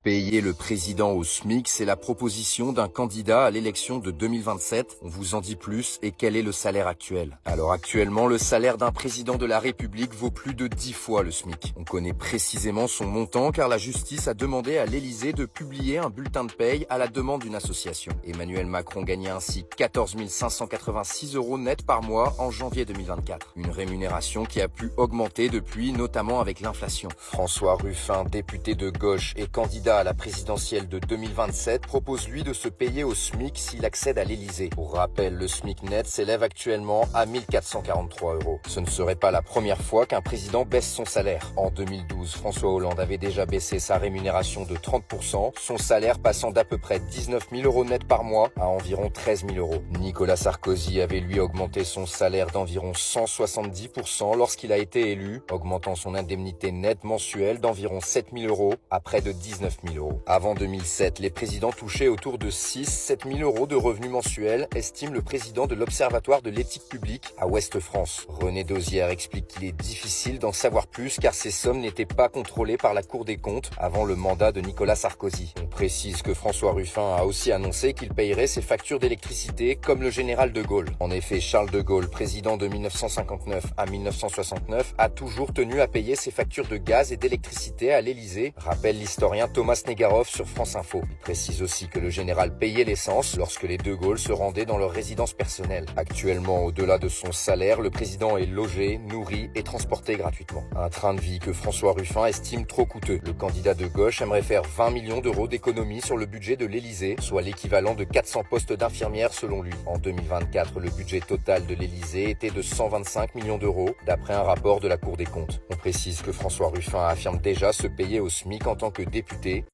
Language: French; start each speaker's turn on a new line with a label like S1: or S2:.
S1: Payer le président au SMIC, c'est la proposition d'un candidat à l'élection de 2027. On vous en dit plus et quel est le salaire actuel? Alors actuellement, le salaire d'un président de la République vaut plus de 10 fois le SMIC. On connaît précisément son montant car la justice a demandé à l'Élysée de publier un bulletin de paye à la demande d'une association. Emmanuel Macron gagnait ainsi 14 586 € net par mois en janvier 2024. Une rémunération qui a pu augmenter depuis, notamment avec l'inflation. François Ruffin, député de gauche et candidat à la présidentielle de 2027, propose lui de se payer au SMIC s'il accède à l'Élysée. Pour rappel, le SMIC net s'élève actuellement à 1 443 €. Ce ne serait pas la première fois qu'un président baisse son salaire. En 2012, François Hollande avait déjà baissé sa rémunération de 30%, son salaire passant d'à peu près 19 000 € net par mois à environ 13 000 €. Nicolas Sarkozy avait lui augmenté son salaire d'environ 170% lorsqu'il a été élu, augmentant son indemnité nette mensuelle d'environ 7 000 € à près de 19 000 €. Avant 2007, les présidents touchaient autour de 6-7 000 € de revenus mensuels, estime le président de l'Observatoire de l'éthique publique à Ouest-France. René Dosière explique qu'il est difficile d'en savoir plus car ces sommes n'étaient pas contrôlées par la Cour des comptes avant le mandat de Nicolas Sarkozy. On précise que François Ruffin a aussi annoncé qu'il payerait ses factures d'électricité comme le général de Gaulle. En effet, Charles de Gaulle, président de 1959 à 1969, a toujours tenu à payer ses factures de gaz et d'électricité à l'Élysée, rappelle l'historien Thomas Negaroff sur France Info. Il précise aussi que le général payait l'essence lorsque les de Gaulle se rendaient dans leur résidence personnelle. Actuellement, au-delà de son salaire, le président est logé, nourri et transporté gratuitement. Un train de vie que François Ruffin estime trop coûteux. Le candidat de gauche aimerait faire 20 millions € d'économies sur le budget de l'Élysée, soit l'équivalent de 400 postes d'infirmières selon lui. En 2024, le budget total de l'Élysée était de 125 millions €, d'après un rapport de la Cour des comptes. On précise que François Ruffin affirme déjà se payer au SMIC en tant que député,